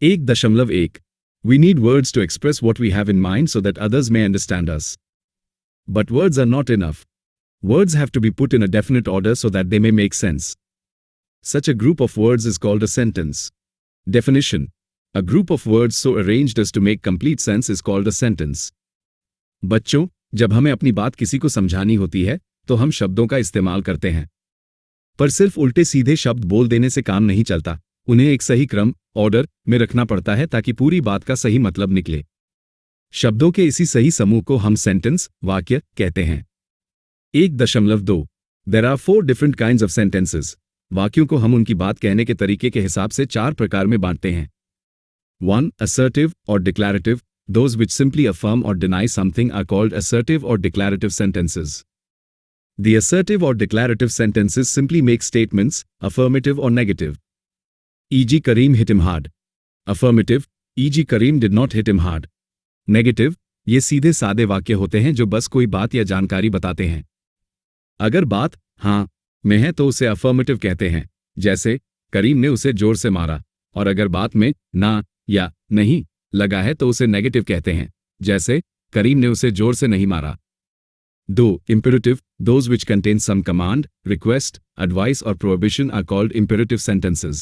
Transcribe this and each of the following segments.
1.1 We need words to express what we have in mind so that others may understand us. But words are not enough. Words have to be put in a definite order so that they may make sense. Such a group of words is called a sentence. Definition: A group of words so arranged as to make complete sense is called a sentence. बच्चों, जब हमें अपनी बात किसी को समझानी होती है तो हम शब्दों का इस्तेमाल करते हैं, पर सिर्फ उल्टे सीधे शब्द बोल देने से काम नहीं चलता। उन्हें एक सही क्रम, ऑर्डर में रखना पड़ता है ताकि पूरी बात का सही मतलब निकले। शब्दों के इसी सही समूह को हम सेंटेंस, वाक्य कहते हैं। 1.2 There are 4 different kinds of sentences. वाक्यों को हम उनकी बात कहने के तरीके के हिसाब से 4 प्रकार में बांटते हैं। 1. Assertive or declarative. Those which simply affirm or deny something are called assertive or declarative sentences. The assertive or declarative sentences simply make statements, affirmative or negative. E.g. Kareem hit him hard. Affirmative, e.g. Kareem did not hit him hard. Negative, ये सीधे सादे वाक्य होते हैं जो बस कोई बात या जानकारी बताते हैं। अगर बात हाँ में है तो उसे अफर्मेटिव कहते हैं, जैसे करीम ने उसे जोर से मारा, और अगर बात में ना या नहीं लगा है तो उसे नेगेटिव कहते हैं, जैसे करीम ने उसे जोर से नहीं मारा। 2. Imperative. Those which contain some command, request, advice or prohibition are called imperative sentences.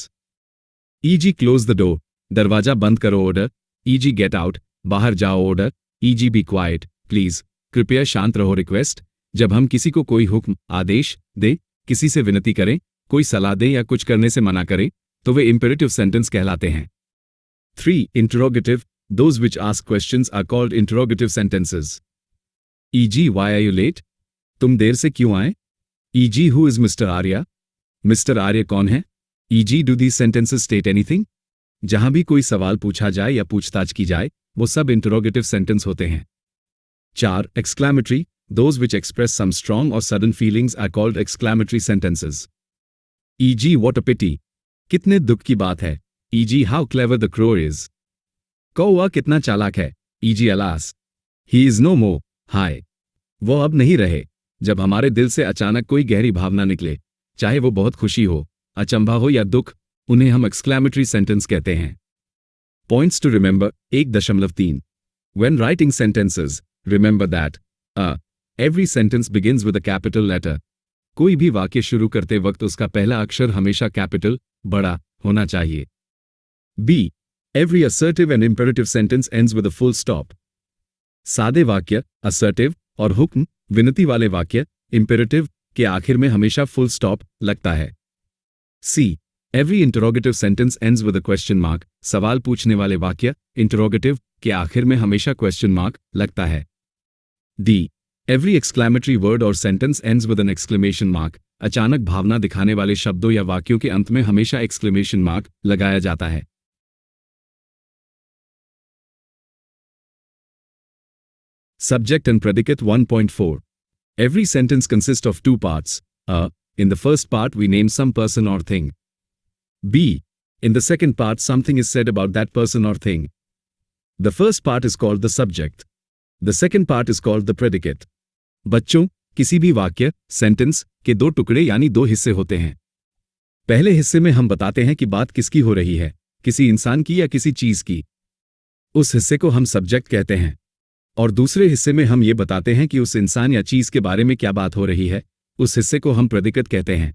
E.g. close the door. दरवाजा बंद करो order. E.g. get out. बाहर जाओ order. E.g. be quiet, please. कृपया शांत रहो request. जब हम किसी को कोई हुक्म, आदेश दे, किसी से विनती करें, कोई सलाह दें या कुछ करने से मना करें, तो वे imperative sentence कहलाते हैं। 3. Interrogative. Those which ask questions are called interrogative sentences. E.g. why are you late? तुम देर से क्यों आए? E.g. who is Mr. Arya? Mr. Arya कौन है? E.g. do these sentences state anything? जहां भी कोई सवाल पूछा जाए या पूछताछ की जाए, वो सब इंटरोगेटिव सेंटेंस होते हैं। 4. Exclamatory. Those which express some strong or sudden feelings are called exclamatory sentences. E.g. what a pity. कितने दुख की बात है। E.g. how clever the crow is. कौवा कितना चालाक है। E.g. alas. He is no more. हाय, वो अब नहीं रहे। जब हमारे दिल से अचानक कोई गहरी भावना निकले, चाहे वो बहुत खुशी हो, अचंभा हो या दुख, उन्हें हम एक्सक्लेमेटरी सेंटेंस कहते हैं। Points to remember 1.3 When writing sentences, remember that every sentence begins with a capital letter. कोई भी वाक्य शुरू करते वक्त उसका पहला अक्षर हमेशा कैपिटल, बड़ा होना चाहिए। B. Every assertive and imperative sentence ends with a full stop. सादे वाक्य, असर्टिव और हुक्म, विनती वाले वाक्य, इंपेरेटिव के आखिर में हमेशा फुल स्टॉप लगता है। C. Every interrogative sentence ends with a question mark. सवाल पूछने वाले वाक्य, इंटरोगेटिव के आखिर में हमेशा क्वेश्चन मार्क लगता है। D. Every exclamatory word or sentence ends with an exclamation mark. अचानक भावना दिखाने वाले शब्दों या वाक्यों के अंत में हमेशा एक्सक्लेमेशन मार्क लगाया जाता है। Subject and predicate 1.4 Every sentence consists of 2 parts. In the first part we name some person or thing. B. In the second part something is said about that person or thing. The first part is called the subject. The second part is called the predicate. बच्चों, किसी भी वाक्य, sentence के 2 टुकड़े यानी 2 हिस्से होते हैं। पहले हिस्से में हम बताते हैं कि बात किसकी हो रही है, किसी इंसान की या किसी चीज की। उस हिस्से को हम सब्जेक्ट कहते हैं। और दूसरे हिस्से में हम ये बताते हैं कि उस इंसान या चीज के बारे में क्या बात हो रही है, उस हिस्से को हम प्रेडिकेट कहते हैं।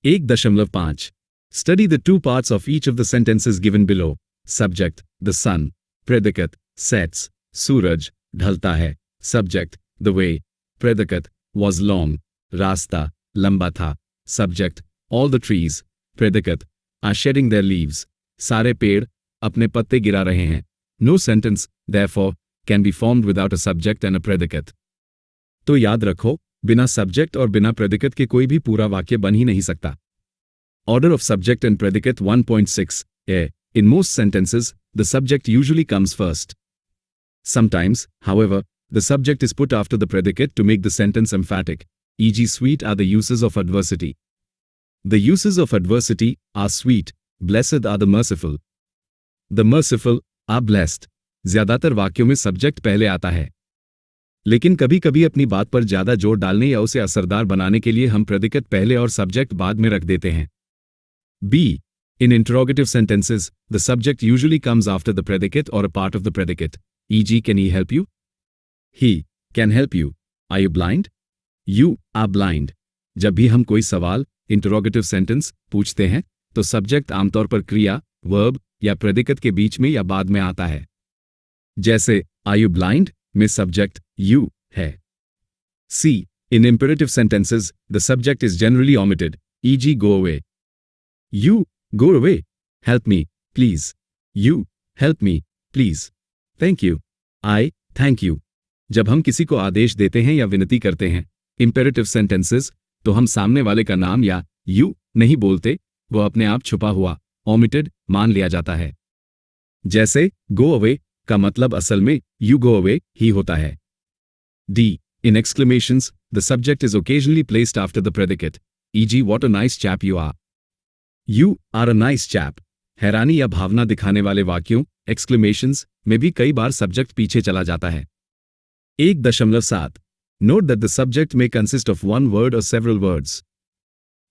1.5 Study the 2 parts of each of the sentences given below. Subject, the sun. Predicate, sets, सूरज, ढलता है। Subject, the way. Predicate, was long. रास्ता, लंबा था। Subject, all the trees. Predicate, are shedding their leaves. सारे पेड़ अपने पत्ते गिरा रहे हैं। No sentence, therefore, can be formed without a subject and a predicate. तो याद रखो, बिना सब्जेक्ट और बिना प्रेडिकेट के कोई भी पूरा वाक्य बन ही नहीं सकता। Order of subject and predicate 1.6 In most sentences, the subject usually comes first. Sometimes, however, the subject is put after the predicate to make the sentence emphatic. E.g. sweet are the uses of adversity. The uses of adversity are sweet, blessed are the merciful. The merciful are blessed. ज्यादातर वाक्यों में subject पहले आता है, लेकिन कभी कभी अपनी बात पर ज्यादा जोर डालने या उसे असरदार बनाने के लिए हम प्रेडिकेट पहले और सब्जेक्ट बाद में रख देते हैं। B. In interrogative sentences, the subject usually comes after the predicate or a part of the predicate. E.g., can he help you? He can help you. Are you blind? You are blind. जब भी हम कोई सवाल, interrogative sentence, पूछते हैं, तो subject आमतौर पर क्रिया, verb या predicate के बीच में या बाद में आता है। जैसे, Are you blind? में सब्जेक्ट you है। C. In imperative sentences, the subject is generally omitted, e.g., go away. You, go away. Help me, please. You, help me, please. Thank you. I, thank you. जब हम किसी को आदेश देते हैं या विनती करते हैं, imperative sentences, तो हम सामने वाले का नाम या you नहीं बोलते, वो अपने आप छुपा हुआ, omitted, मान लिया जाता है। जैसे, go away का मतलब असल में you go away ही होता है। D. In exclamations, the subject is occasionally placed after the predicate, e.g., what a nice chap you are. You are a nice chap. हैरानी या भावना दिखाने वाले वाक्यों, exclamations, में भी कई बार सब्जेक्ट पीछे चला जाता है। 1.7. Note that the subject may consist of one word or several words.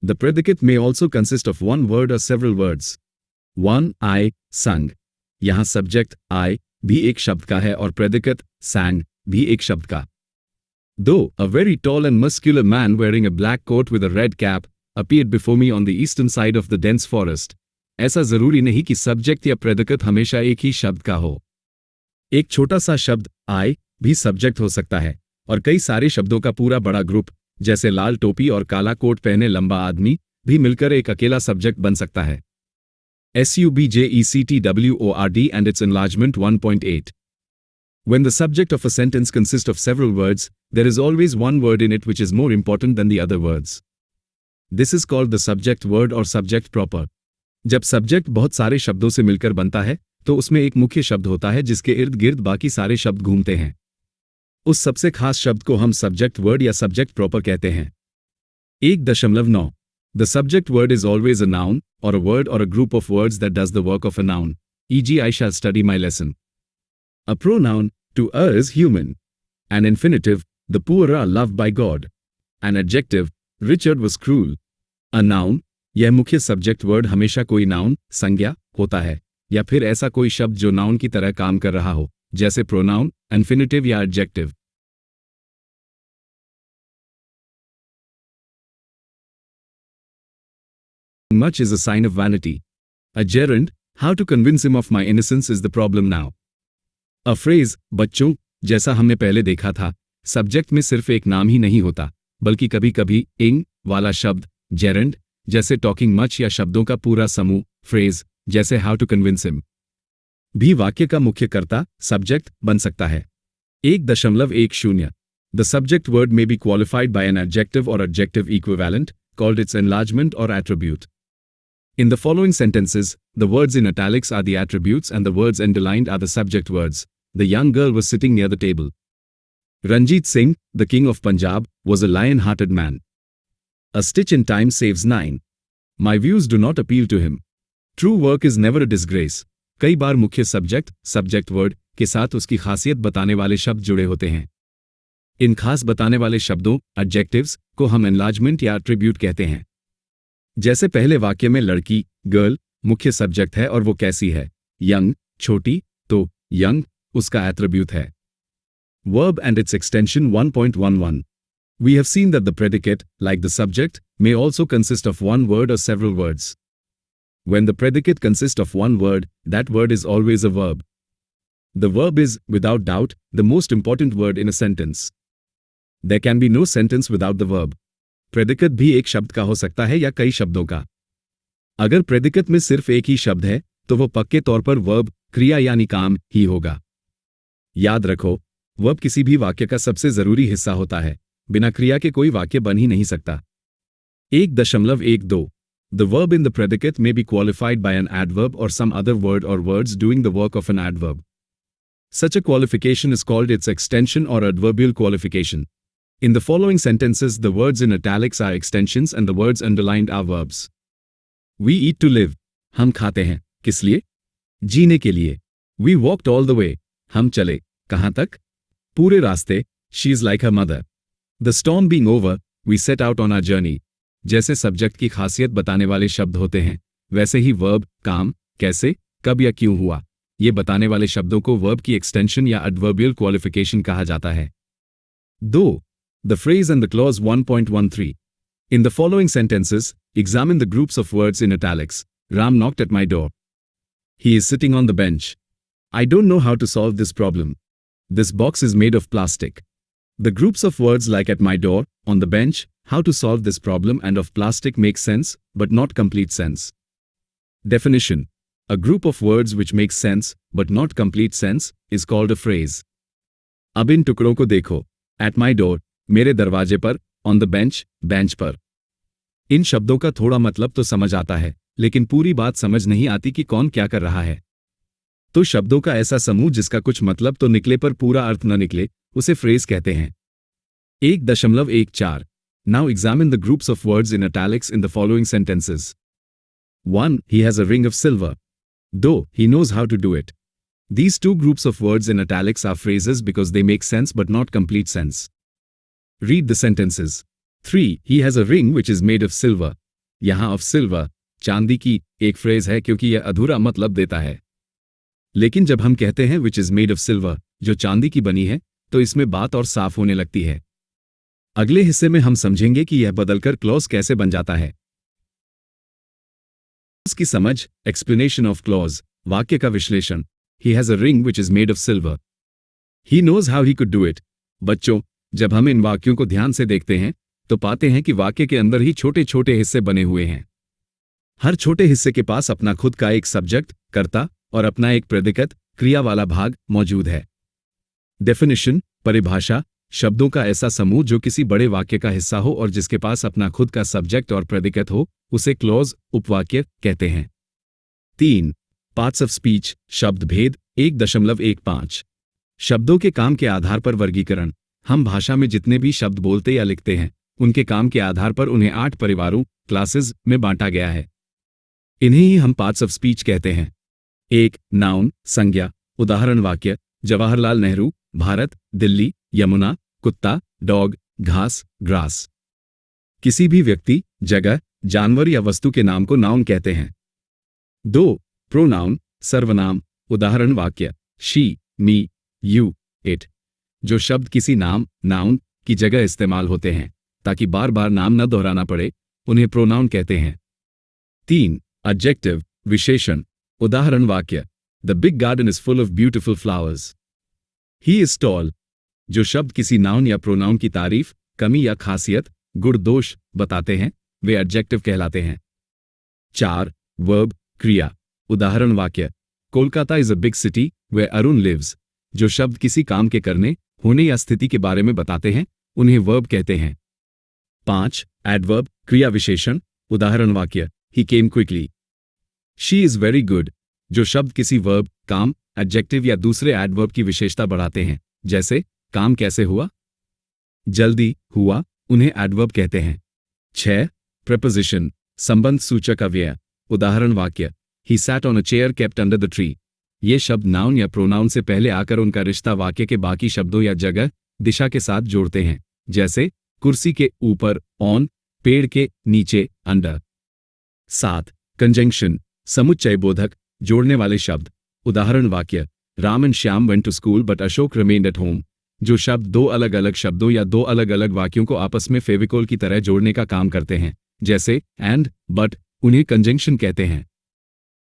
The predicate may also consist of one word or several words. 1. I sang. यहाँ सब्जेक्ट I भी एक शब्द का है और predicate sang भी एक शब्द का। Though a very tall and muscular man wearing a black coat with a red cap appeared before me on the eastern side of the dense forest, ऐसा जरूरी नहीं कि सब्जेक्ट या predicate हमेशा एक ही शब्द का हो। एक छोटा सा शब्द I भी सब्जेक्ट हो सकता है और कई सारे शब्दों का पूरा बड़ा ग्रुप, जैसे लाल टोपी और काला कोट पहने लंबा आदमी, भी मिलकर एक अकेला सब्जेक्ट बन सकता है। SUBJECTWORD and its enlargement 1.8. When the subject of a sentence consists of several words, there is always one word in it which is more important than the other words. This is called the subject word or subject proper. जब subject बहुत सारे शब्दों से मिलकर बनता है, तो उसमें एक मुख्य शब्द होता है जिसके इर्द गिर्द बाकी सारे शब्द घूमते हैं। उस सबसे खास शब्द को हम सब्जेक्ट वर्ड या सब्जेक्ट प्रॉपर कहते हैं। 1.9. The subject word is always a noun, or a word or a group of words that does the work of a noun, e.g., I shall study my lesson. A pronoun, to err is human. An infinitive, the poor are loved by God. An adjective, Richard was cruel. A noun, यह मुख्य subject word हमेशा कोई noun, संज्ञा, होता है, या फिर ऐसा कोई शब्द जो नाउन की तरह काम कर रहा हो, जैसे प्रोनाउन, इन्फिनिटिव या adjective. Much is a sign of vanity. A gerund, how to convince him of my innocence is the problem now. A phrase, बच्चों, जैसा हमने पहले देखा था, सब्जेक्ट में सिर्फ एक नाम ही नहीं होता, बल्कि कभी-कभी ing वाला शब्द, gerund, जैसे टॉकिंग मच या शब्दों का पूरा समूह, फ्रेज, जैसे हाउ टू कन्विंस हिम, भी वाक्य का मुख्य कर्ता, सब्जेक्ट, बन सकता है। 1.10. The subject word may be qualified by an adjective or adjective equivalent, called its enlargement or attribute. In the following sentences, the words in italics are the attributes and the words underlined are the subject words. The young girl was sitting near the table. Ranjit Singh, the king of Punjab, was a lion-hearted man. A stitch in time saves 9. My views do not appeal to him. True work is never a disgrace. कई बार मुख्य subject word के साथ उसकी खासियत बताने वाले शब्द जुड़े होते हैं। इन खास बताने वाले शब्दों, एडजेक्टिव्स, को हम एनलार्जमेंट या एट्रीब्यूट कहते हैं। जैसे पहले वाक्य में लड़की, गर्ल, मुख्य सब्जेक्ट है और वो कैसी है, यंग, छोटी, तो यंग उसका एट्रीब्यूट है। Verb and its extension 1.11. We have seen that the predicate, like the subject, may also consist of one word or several words. When the predicate consists of one word, that word is always a verb. The verb is, without doubt, the most important word in a sentence. There can be no sentence without the verb. Predicate भी एक शब्द का हो सकता है या कई शब्दों का। अगर predicate में सिर्फ एक ही शब्द है, तो वो पक्के तौर पर verb, क्रिया यानी काम, ही होगा। याद रखो, verb किसी भी वाक्य का सबसे जरूरी हिस्सा होता है, बिना क्रिया के कोई वाक्य बन ही नहीं सकता। 1.12. The verb in the predicate may be qualified by an adverb or some other word or words doing the work of an adverb. Such a qualification is called its extension or adverbial qualification. In the following sentences, the words in italics are extensions and the words underlined are verbs. We eat to live. हम खाते हैं, किस लिए? जीने के लिए. We walked all the way. हम चले, कहाँ तक? पूरे रास्ते. She is like her mother. The storm being over, we set out on our journey. जैसे सब्जेक्ट की खासियत बताने वाले शब्द होते हैं, वैसे ही वर्ब काम, कैसे, कब या क्यों हुआ, ये बताने वाले शब्दों को वर्ब की एक्सटेंशन या एडवर्बियल क्वालिफिकेशन कहा जाता है। 2. The phrase and the clause 1.13. In the following sentences, examine the groups of words in italics. Ram knocked at my door. He is sitting on the bench. I don't know how to solve this problem. This box is made of plastic. The groups of words like at my door, on the bench, how to solve this problem and of plastic make sense, but not complete sense. Definition. A group of words which makes sense, but not complete sense, is called a phrase. अब इन टुकड़ों को देखो. At my door, मेरे दरवाजे पर, on the bench, bench पर. इन शब्दों का थोड़ा मतलब तो समझ आता है, लेकिन पूरी बात समझ नहीं आती कि कौन क्या कर रहा है. तो शब्दों का ऐसा समूह जिसका कुछ मतलब तो निकले पर पूरा अर्थ न निकले, उसे फ्रेज कहते हैं. 1.14. Now examine the groups of words in italics in the following sentences. 1. He has a ring of silver. Though, he knows how to do it. These two groups of words in italics are phrases because they make sense but not complete sense. Read the sentences. 3. He has a ring which is made of silver. यहाँ of silver, चांदी की, एक phrase है क्योंकि यह अधूरा मतलब देता है. लेकिन जब हम कहते हैं which is made of silver, जो चांदी की बनी है, तो इसमें बात और साफ होने लगती है. अगले हिस्से में हम समझेंगे कि यह बदलकर क्लॉज कैसे बन जाता है. की समझ, एक्सप्लेनेशन ऑफ क्लॉज, वाक्य का विश्लेषण. He has a ring which is made of silver. He knows how he could do it. बच्चों, जब हम इन वाक्यों को ध्यान से देखते हैं, तो पाते हैं कि वाक्य के अंदर ही छोटे छोटे हिस्से बने हुए हैं. हर छोटे हिस्से के पास अपना खुद का एक सब्जेक्ट, कर्ता, और अपना एक प्रेडिकेट, क्रिया वाला भाग मौजूद है. डेफिनेशन, परिभाषा, शब्दों का ऐसा समूह जो किसी बड़े वाक्य का हिस्सा हो और जिसके पास अपना खुद का सब्जेक्ट और प्रेडिकेट हो, उसे क्लॉज, उपवाक्य कहते हैं. 3. पार्ट्स ऑफ स्पीच, शब्द भेद. 1.15. शब्दों के काम के आधार पर वर्गीकरण. हम भाषा में जितने भी शब्द बोलते या लिखते हैं, उनके काम के आधार पर उन्हें 8 परिवारों, क्लासेस में बांटा गया है. इन्हें ही हम पार्ट्स ऑफ स्पीच कहते हैं. 1. नाउन, संज्ञा. उदाहरण वाक्य: जवाहरलाल नेहरू, भारत, दिल्ली, यमुना, कुत्ता, डॉग, घास, ग्रास. किसी भी व्यक्ति, जगह, जानवर या वस्तु के नाम को नाउन कहते हैं. 2. प्रोनाउन, सर्वनाम. उदाहरण वाक्य: शी, मी, यू, इट. जो शब्द किसी नाम, नाउन, की जगह इस्तेमाल होते हैं, ताकि बार बार नाम न दोहराना पड़े, उन्हें प्रोनाउन कहते हैं. 3. एडजेक्टिव, विशेषण. उदाहरण वाक्य: the big garden is full of beautiful flowers. He is tall. जो शब्द किसी नाउन या प्रोनाउन की तारीफ, कमी या खासियत, गुण दोष बताते हैं, वे एडजेक्टिव कहलाते हैं. 4. वर्ब, क्रिया. उदाहरण वाक्य: Kolkata is a big city where Arun lives. जो शब्द किसी काम के करने, होने या स्थिति के बारे में बताते हैं, उन्हें वर्ब कहते हैं. 5. एडवर्ब, क्रिया विशेषण. उदाहरण वाक्य: he came quickly. She is very good. जो शब्द किसी वर्ब, काम, एडजेक्टिव या दूसरे एडवर्ब की विशेषता बढ़ाते हैं, जैसे काम कैसे हुआ, जल्दी हुआ, उन्हें एडवर्ब कहते हैं. 6. प्रेपोजिशन, संबंध सूचक अव्यय. उदाहरण वाक्य: he sat on a chair kept under the tree. ये शब्द नाउन या प्रोनाउन से पहले आकर उनका रिश्ता वाक्य के बाकी शब्दों या जगह, दिशा के साथ जोड़ते हैं, जैसे कुर्सी के ऊपर, ऑन, पेड़ के नीचे, अंडर. 7. कंजंक्शन, समुच्चय बोधक, जोड़ने वाले शब्द. उदाहरण वाक्य: Ram and Shyam went to school but Ashok remained at home. जो शब्द दो अलग अलग शब्दों या दो अलग अलग वाक्यों को आपस में फेविकोल की तरह जोड़ने का काम करते हैं, जैसे एंड, बट, उन्हें कंजंक्शन कहते हैं.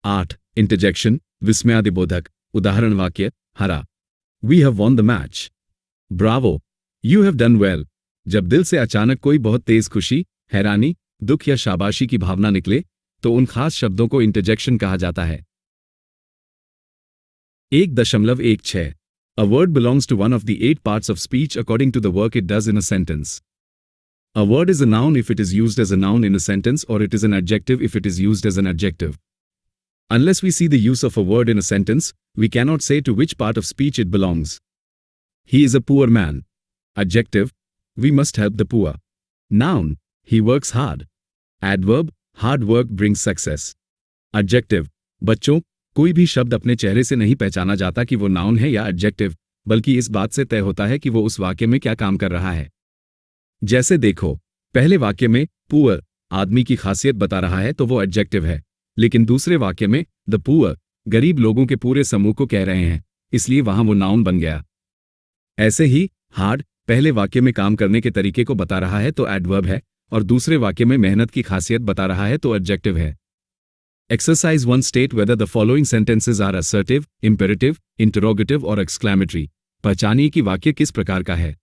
8. इंटरजेक्शन, विस्मयादिबोधक. उदाहरण वाक्य: hurrah. We have won the match. Bravo. You have done well. जब दिल से अचानक कोई बहुत तेज खुशी, हैरानी, दुख या शाबाशी की भावना निकले, तो उन खास शब्दों को इंटरजेक्शन कहा जाता है. 1.16. A word belongs to one of the 8 parts of speech according to the work it does in a sentence. A word is a noun if it is used as a noun in a sentence, or it is an adjective if it is used as an adjective. Unless we see the use of a word in a sentence, we cannot say to which part of speech it belongs. He is a poor man. Adjective: we must help the poor. Noun: he works hard. Adverb: hard work brings success. Adjective: बच्चों, कोई भी शब्द अपने चेहरे से नहीं पहचाना जाता कि वो नाउन है या एडजेक्टिव, बल्कि इस बात से तय होता है कि वो उस वाक्य में क्या काम कर रहा है. जैसे देखो, पहले वाक्य में पुअर आदमी की खासियत बता रहा है तो वो एडजेक्टिव है, लेकिन दूसरे वाक्य में द पुअर गरीब लोगों के पूरे समूह को कह रहे हैं, इसलिए वहां वो नाउन बन गया। ऐसे ही हार्ड पहले वाक्य में काम करने के तरीके को बता रहा है तो एडवर्ब है, और दूसरे वाक्य में मेहनत की खासियत बता रहा है तो एडजेक्टिव है। Exercise 1 state whether the following sentences are assertive, imperative, interrogative or exclamatory. पहचानिए कि वाक्य किस प्रकार का है।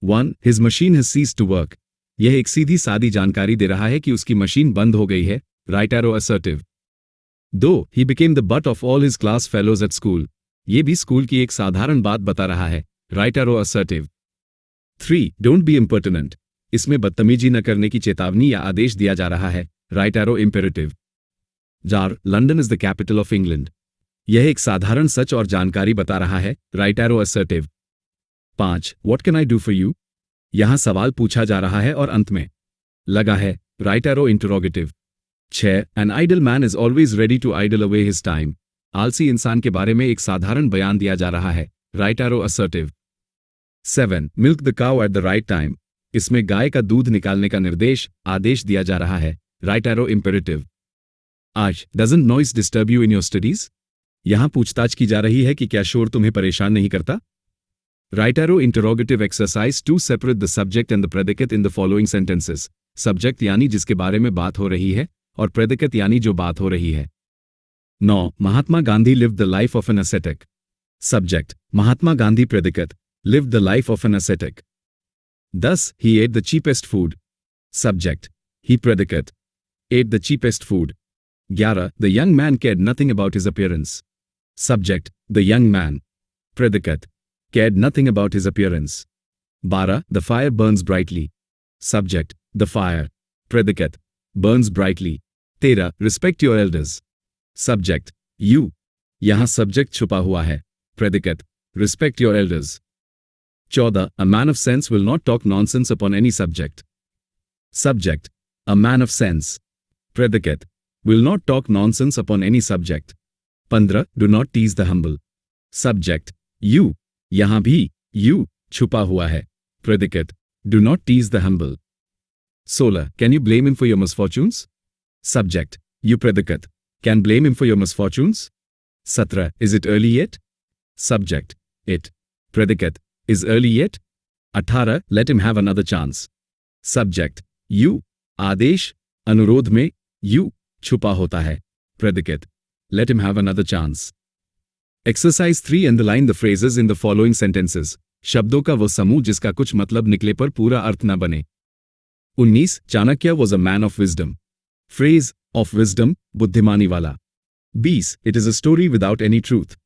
1. His machine has ceased to work. यह एक सीधी सादी जानकारी दे रहा है कि उसकी मशीन बंद हो गई है, right arrow assertive. 2. He became the butt of all his class fellows at school. ये भी स्कूल की एक साधारण बात बता रहा है, right arrow assertive. 3. Don't be impertinent. इसमें बदतमीजी न करने की चेतावनी या आदेश दिया जा रहा है, right arrow imperative. 4. London is the capital of England. यह एक साधारण सच और जानकारी बता रहा है, right arrow assertive. 5. What can I do for you. यहां सवाल पूछा जा रहा है और अंत में लगा है, right arrow interrogative. 6. An idle man is always ready to idle away his time. आलसी इंसान के बारे में एक साधारण बयान दिया जा रहा है, right arrow assertive. 7. Milk the cow at the right time. इसमें गाय का दूध निकालने का निर्देश आदेश दिया जा रहा है, right arrow imperative. 8. Doesn't noise disturb you in your studies? यहां पूछताछ की जा रही है कि क्या शोर तुम्हें परेशान नहीं करता। Right arrow interrogative exercise 2 separate the subject and the predicate in the following sentences. Subject यानी जिसके बारे में बात हो रही है और predicate यानी जो बात हो रही है। 9. Mahatma Gandhi lived the life of an ascetic. Subject Mahatma Gandhi predicate lived the life of an ascetic. 10. He ate the cheapest food. Subject he predicate ate the cheapest food. 11. The young man cared nothing about his appearance. Subject the young man. Predicate cared nothing about his appearance. 12. The fire burns brightly. Subject the fire. Predicate burns brightly. 13. Respect your elders. Subject you. यहां subject छुपा हुआ है, predicate respect your elders. 14. A man of sense will not talk nonsense upon any subject. Subject a man of sense. Predicate will not talk nonsense upon any subject. 15. Do not tease the humble. Subject you. यहां भी you छुपा हुआ है, predicate do not tease the humble. 16. Can you blame him for your misfortunes? Subject you. Predicate can blame him for your misfortunes. 17. Is it early yet? Subject it. Predicate is early yet. 18. Let him have another chance. Subject you. आदेश अनुरोध में you छुपा होता है, predicate let him have another chance. Exercise 3 underline the phrases in the following sentences. शब्दों का वो समूह जिसका कुछ मतलब निकले पर पूरा अर्थ न बने। 19. Chanakya was a man of wisdom. Phrase of wisdom बुद्धिमानी वाला। 20. It is a story without any truth.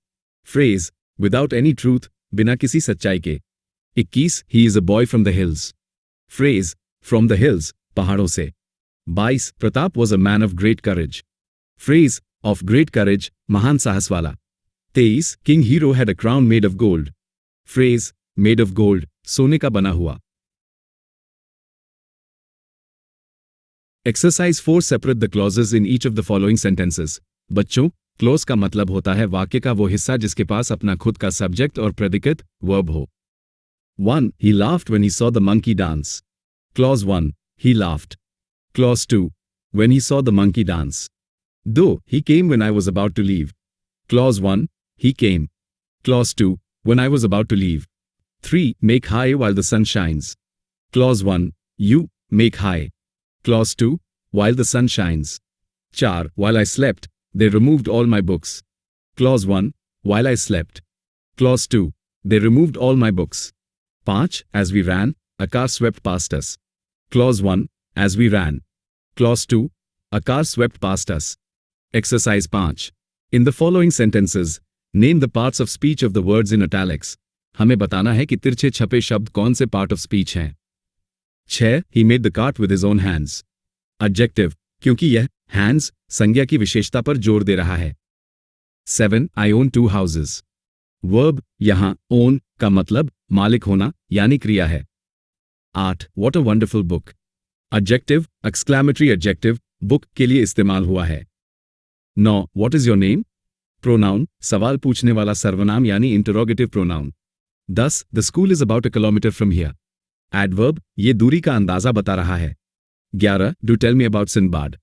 Phrase without any truth बिना किसी सच्चाई के। 21. He is a boy from the hills. Phrase from the hills पहाड़ों से। 22. Pratap was a man of great courage. Phrase of great courage महान साहस वाला। 23. King Hero had a crown made of gold. Phrase made of gold सोने का बना हुआ। Exercise 4 separate the clauses in each of the following sentences. बच्चों, clause का मतलब होता है वाक्य का वो हिस्सा जिसके पास अपना खुद का subject और predicate verb हो। 1. He laughed when he saw the monkey dance. Clause 1. He laughed. Clause 2. When he saw the monkey dance. Though he came when I was about to leave. Clause 1. He came. Clause 2. When I was about to leave. 3. Make high while the sun shines. Clause 1. You make high. Clause 2. While the sun shines. 4. While I slept, they removed all my books. Clause 1. While I slept. Clause 2. They removed all my books. 5. As we ran, a car swept past us. Clause 1. As we ran. Clause 2. A car swept past us. Exercise 5. In the following sentences, name the parts of speech of the words in italics. हमें बताना है कि तिरछे छपे शब्द कौन से part of speech हैं। 6. He made the cart with his own hands. Adjective, क्योंकि यह hands संज्ञा की विशेषता पर जोर दे रहा है। 7. I own 2 houses. Verb, यहाँ own का मतलब मालिक होना यानी क्रिया है। 8. What a wonderful book. Adjective, exclamatory adjective, book के लिए इस्तेमाल हुआ है। 9. What is your name? Pronoun, सवाल पूछने वाला सर्वनाम यानी interrogative pronoun। 10. The school is about a kilometer from here. Adverb, ये दूरी का अंदाजा बता रहा है। 11. Do tell me about Sinbad.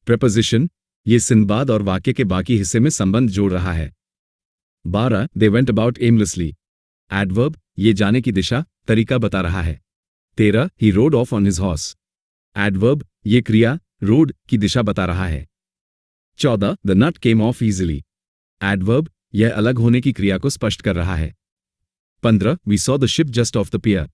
Preposition, ये सिंदबाद और वाक्य के बाकी हिस्से में संबंध जोड़ रहा है। 12. They went about aimlessly. Adverb, ये जाने की दिशा, तरीका बता रहा है। 13. He rode off on his horse. Adverb, ये क्रिया, rode, की दिशा बता रहा है। 14. The nut came off easily. Adverb, यह अलग होने की क्रिया को स्पष्ट कर रहा है। 15. We saw the ship just off the pier.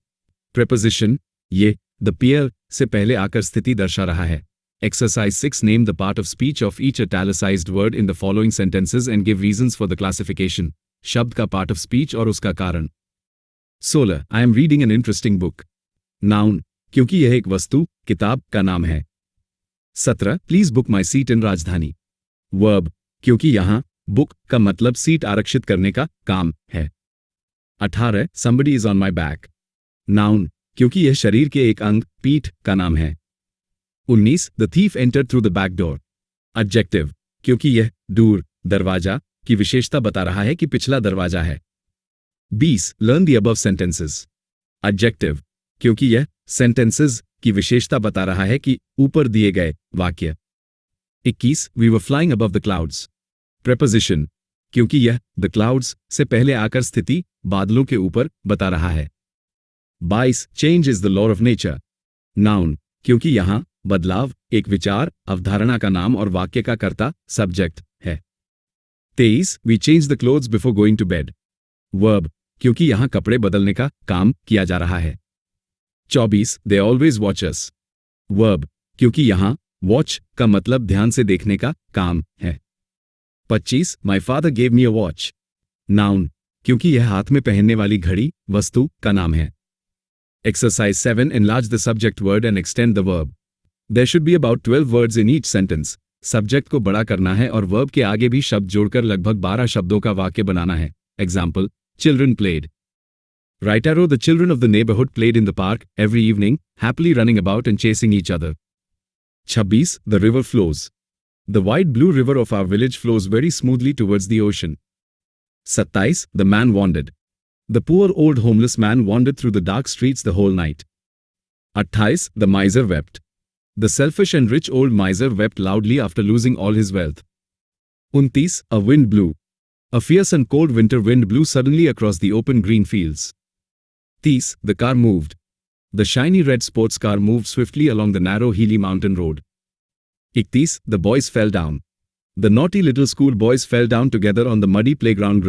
Preposition, ये, the pier, से पहले आकर स्थिति दर्शा रहा है। Exercise 6. Name the part of speech of each italicized word in the following sentences and give reasons for the classification. शब्द का part of speech और उसका कारण। 16. I am reading an interesting book. Noun, क्योंकि यह एक वस्तु, किताब का नाम है। 17. Please book my seat in राजधानी. Verb, क्योंकि यहाँ book का मतलब सीट आरक्षित करने का काम है। 18. Somebody is on my back. Noun, क्योंकि यह शरीर के एक अंग, पीठ का नाम है। 19. The thief entered through the back door. Adjective, क्योंकि यह दूर दरवाजा की विशेषता बता रहा है कि पिछला दरवाजा है। 20. Learn the above sentences. Adjective, क्योंकि यह sentences की विशेषता बता रहा है कि ऊपर दिए गए वाक्य। 21. We were flying above the clouds. Preposition, क्योंकि यह the clouds से पहले आकर स्थिति बादलों के ऊपर बता रहा है। 22. Change is the law of nature. Noun, क्योंकि यहाँ बदलाव एक विचार, अवधारणा का नाम और वाक्य का कर्ता सब्जेक्ट है। 23. We change the clothes before going to bed. Verb, क्योंकि यहाँ कपड़े बदलने का काम किया जा रहा है। 24. They always watch us. Verb, क्योंकि यहाँ watch का मतलब ध्यान से देखने का काम है। 25. My father gave me a watch. Noun, क्योंकि यह हाथ में पहनने वाली घड़ी वस्तु का नाम है। Exercise 7. Enlarge the subject word and extend the verb. There should be about 12 words in each sentence. Subject को बड़ा करना है और वर्ब के आगे भी शब्द जोड़कर लगभग 12 शब्दों का वाक्य बनाना है। Example, children played. Right arrow. The children of the neighborhood played in the park every evening, happily running about and chasing each other. 26. The river flows. The wide blue river of our village flows very smoothly towards the ocean. 27. The man wandered. The poor old homeless man wandered through the dark streets the whole night. 28. The miser wept. The selfish and rich old miser wept loudly after losing all his wealth. 29. A wind blew. A fierce and cold winter wind blew suddenly across the open green fields. 30. The car moved. The shiny red sports car moved swiftly along the narrow hilly mountain road. 31. The boys fell down. The naughty little school boys fell down together on the muddy playground.